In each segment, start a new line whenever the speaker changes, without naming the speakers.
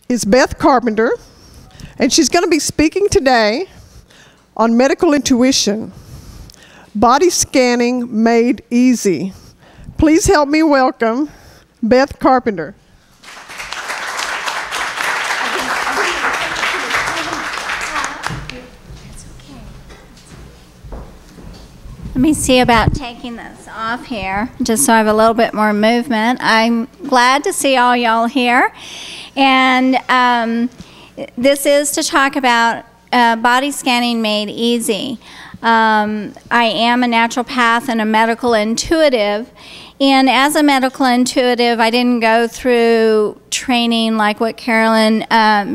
is Beth Carpenter, and she's going to be speaking today on medical intuition, body scanning made easy. Please help me welcome Beth Carpenter.
Let me see about taking this off here, just so I have a little bit more movement. I'm glad to see all y'all here. And this is to talk about body scanning made easy. I am a naturopath and a medical intuitive. And as a medical intuitive, I didn't go through training like what Carolyn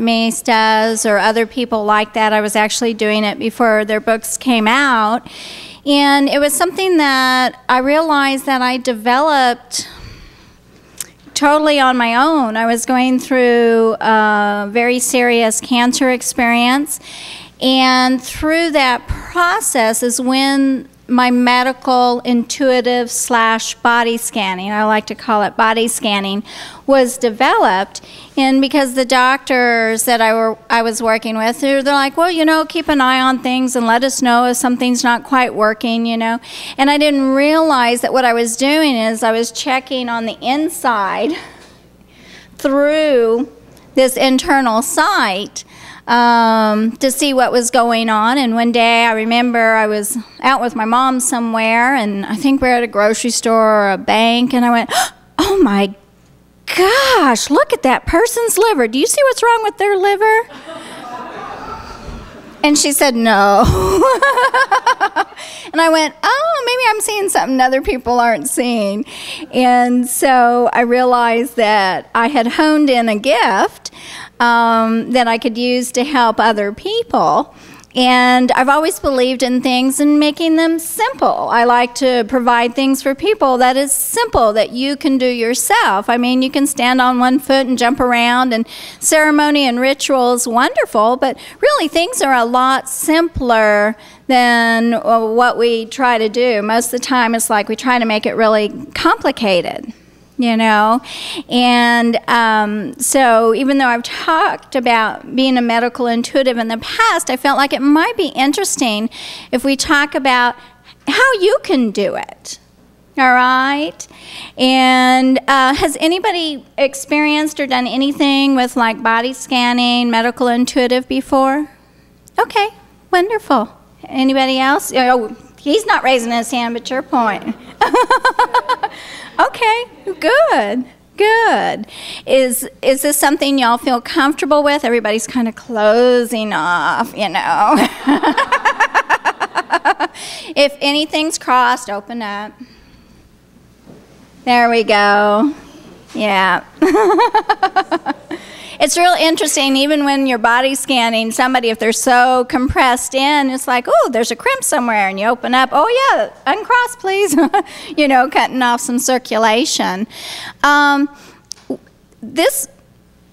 Mace does or other people like that. I was actually doing it before their books came out. And it was something that I realized that I developed totally on my own. I was going through a very serious cancer experience, and through that process is when my medical intuitive / body scanning, I like to call it body scanning, was developed. And because the doctors that I was working with, they're like, well, you know, keep an eye on things and let us know if something's not quite working, you know. And I didn't realize that what I was doing is I was checking on the inside through this internal site to see what was going on. And one day I remember I was out with my mom somewhere, and I think we were at a grocery store or a bank, and I went, oh my gosh, look at that person's liver. Do you see what's wrong with their liver? And she said, no. And I went, oh, maybe I'm seeing something other people aren't seeing. And so I realized that I had honed in a gift that I could use to help other people. And I've always believed in things and making them simple. I like to provide things for people that is simple, that you can do yourself. I mean, you can stand on one foot and jump around, and ceremony and ritual is wonderful, but really things are a lot simpler than what we try to do. Most of the time it's like we try to make it really complicated. You know, and so even though I've talked about being a medical intuitive in the past, I felt like it might be interesting if we talk about how you can do it. All right? And has anybody experienced or done anything with like body scanning, medical intuitive before? Okay, wonderful. Anybody else? Oh, he's not raising his hand, but your point. Okay, good, good. Is this something y'all feel comfortable with? Everybody's kind of closing off, you know. If anything's crossed, open up. There we go. Yeah. It's real interesting, even when you're body scanning somebody, if they're so compressed in, it's like, oh, there's a crimp somewhere, and you open up, oh yeah, uncross please, you know, cutting off some circulation. This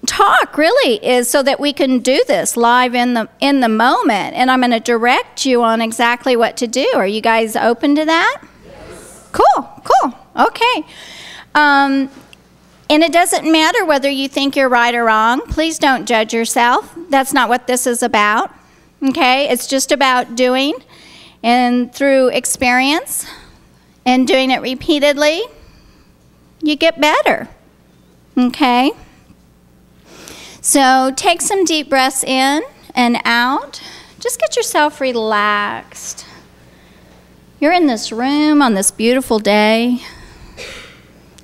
talk really is so that we can do this live in the moment, and I'm going to direct you on exactly what to do. Are you guys open to that? Yes. Cool, cool, okay. And it doesn't matter whether you think you're right or wrong. Please don't judge yourself. That's not what this is about, okay? It's just about doing, and through experience and doing it repeatedly, you get better, okay? So take some deep breaths in and out. Just get yourself relaxed. You're in this room on this beautiful day.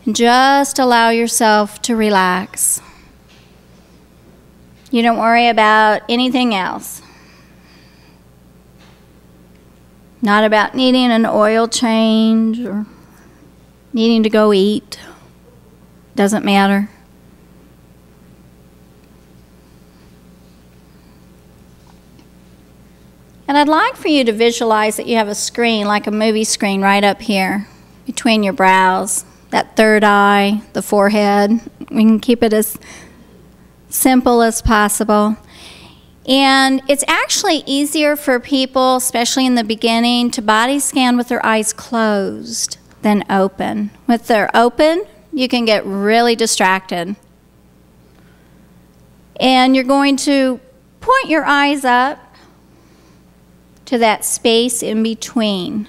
Just allow yourself to relax. You don't worry about anything else. Not about needing an oil change or needing to go eat. Doesn't matter. And I'd like for you to visualize that you have a screen, like a movie screen, right up here between your brows. That third eye, the forehead. We can keep it as simple as possible. And it's actually easier for people, especially in the beginning, to body scan with their eyes closed than open. With their open, you can get really distracted. And you're going to point your eyes up to that space in between.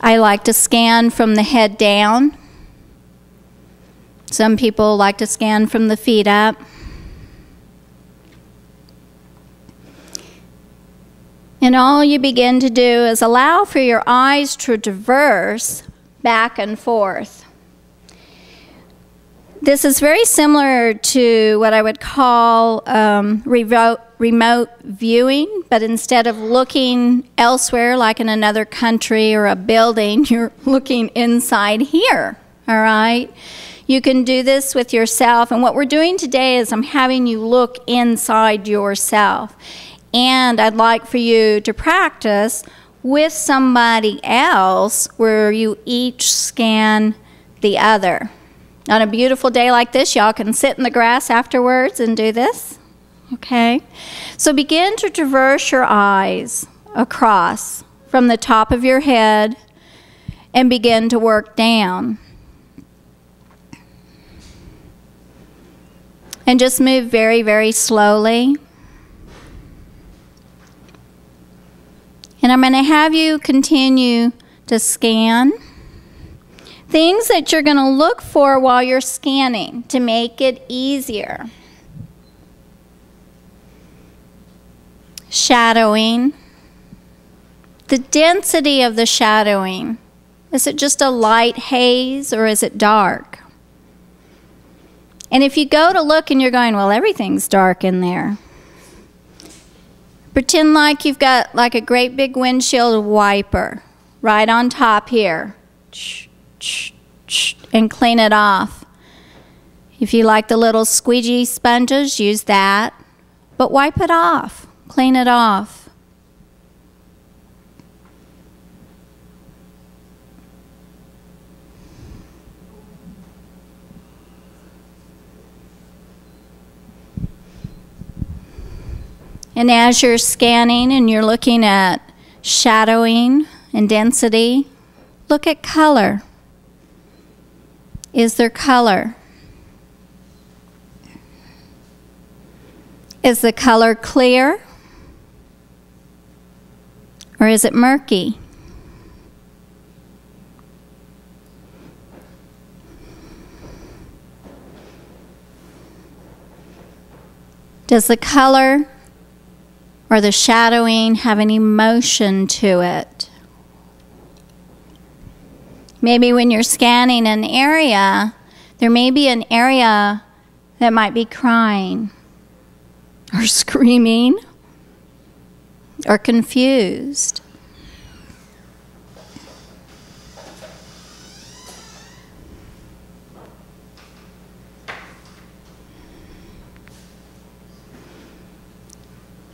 I like to scan from the head down. Some people like to scan from the feet up. And all you begin to do is allow for your eyes to traverse back and forth. This is very similar to what I would call remote viewing, but instead of looking elsewhere, like in another country or a building, you're looking inside here, all right? You can do this with yourself, and what we're doing today is I'm having you look inside yourself. And I'd like for you to practice with somebody else where you each scan the other. On a beautiful day like this, y'all can sit in the grass afterwards and do this. Okay? So begin to traverse your eyes across from the top of your head and begin to work down. And just move very, very slowly. And I'm going to have you continue to scan things that you're going to look for while you're scanning to make it easier. Shadowing. The density of the shadowing. Is it just a light haze or is it dark? And if you go to look and you're going, well, everything's dark in there. Pretend like you've got like a great big windshield wiper right on top here. And clean it off. If you like the little squeegee sponges, use that. But wipe it off. Clean it off. And as you're scanning and you're looking at shadowing and density, look at color. Is there color? Is the color clear? Or is it murky? Does the color or the shadowing have any motion to it? Maybe when you're scanning an area, there may be an area that might be crying or screaming or confused.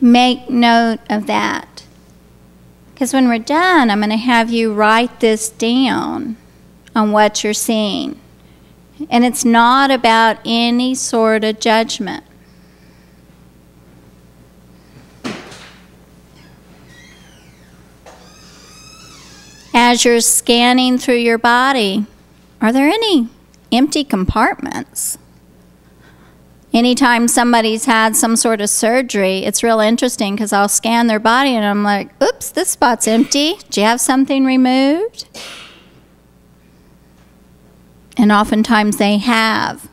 Make note of that. Because when we're done, I'm going to have you write this down on what you're seeing. And it's not about any sort of judgment. As you're scanning through your body, are there any empty compartments? Anytime somebody's had some sort of surgery, it's real interesting because I'll scan their body and I'm like, oops, this spot's empty. Do you have something removed? And oftentimes they have.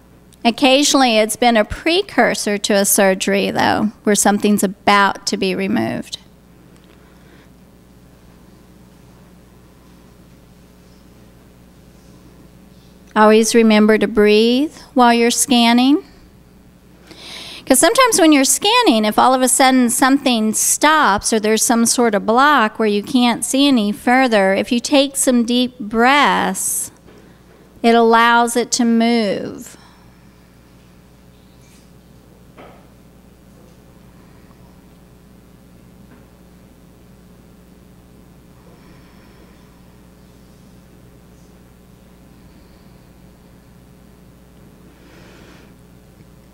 Occasionally it's been a precursor to a surgery, though, where something's about to be removed. Always remember to breathe while you're scanning. Because sometimes when you're scanning, if all of a sudden something stops or there's some sort of block where you can't see any further, if you take some deep breaths, it allows it to move.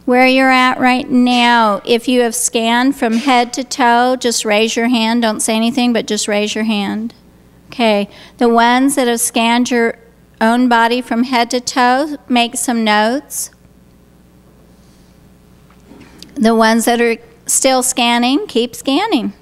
Where you're at right now, if you have scanned from head to toe, just raise your hand. Don't say anything, but just raise your hand. Okay. The ones that have scanned your own body from head to toe, make some notes. The ones that are still scanning, keep scanning.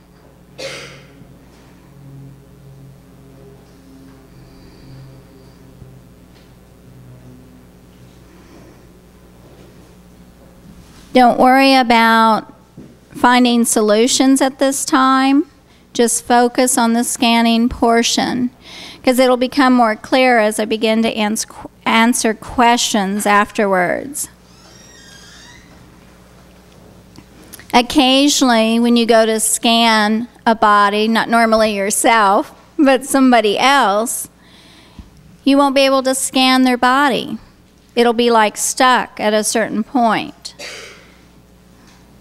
Don't worry about finding solutions at this time. Just focus on the scanning portion, because it'll become more clear as I begin to answer questions afterwards. Occasionally, when you go to scan a body, not normally yourself, but somebody else, you won't be able to scan their body. It'll be like stuck at a certain point.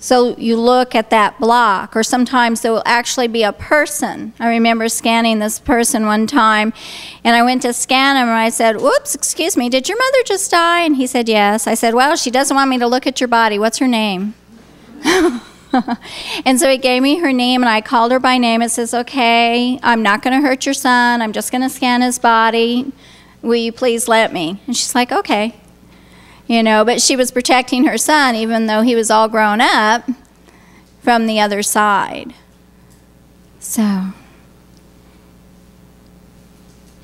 So you look at that block, or sometimes there will actually be a person. I remember scanning this person one time, and I went to scan him, and I said, "Whoops, excuse me, did your mother just die?" And he said, "Yes." I said, "Well, she doesn't want me to look at your body. What's her name?" And so he gave me her name, and I called her by name. It says, "Okay, I'm not going to hurt your son. I'm just going to scan his body. Will you please let me?" And she's like, "Okay." You know, but she was protecting her son, even though he was all grown up, from the other side. So,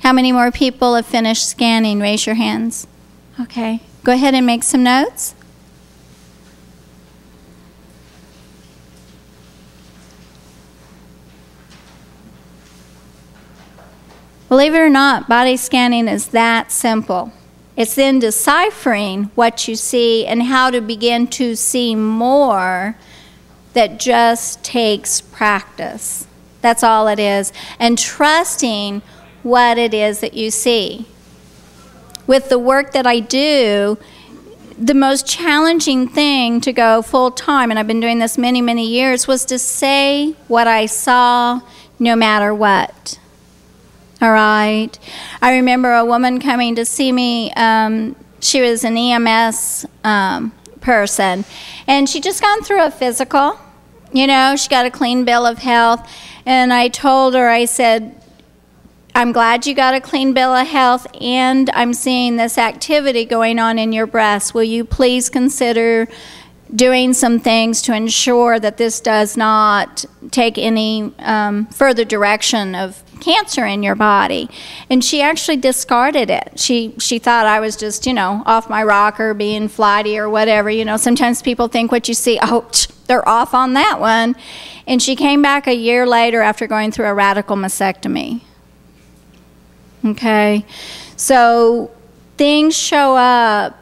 how many more people have finished scanning? Raise your hands. Okay. Go ahead and make some notes. Believe it or not, body scanning is that simple. It's then deciphering what you see and how to begin to see more that just takes practice. That's all it is. And trusting what it is that you see. With the work that I do, the most challenging thing to go full time, and I've been doing this many, many years, was to say what I saw no matter what. All right. I remember a woman coming to see me. She was an EMS person, and she just gone through a physical. You know, she got a clean bill of health, and I told her, I said, "I'm glad you got a clean bill of health, and I'm seeing this activity going on in your breast. Will you please consider doing some things to ensure that this does not take any further direction of cancer in your body?" And she actually discarded it. She thought I was just, you know, off my rocker, being flighty or whatever. You know, sometimes people think what you see, oh, they're off on that one. And she came back a year later after going through a radical mastectomy. Okay, so things show up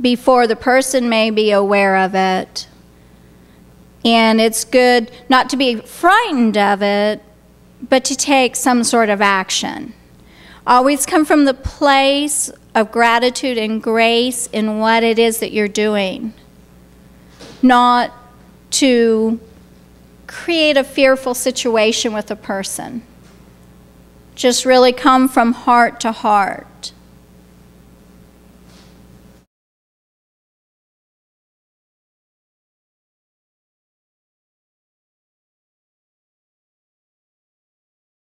before the person may be aware of it. And it's good not to be frightened of it, but to take some sort of action. Always come from the place of gratitude and grace in what it is that you're doing. Not to create a fearful situation with a person. Just really come from heart to heart.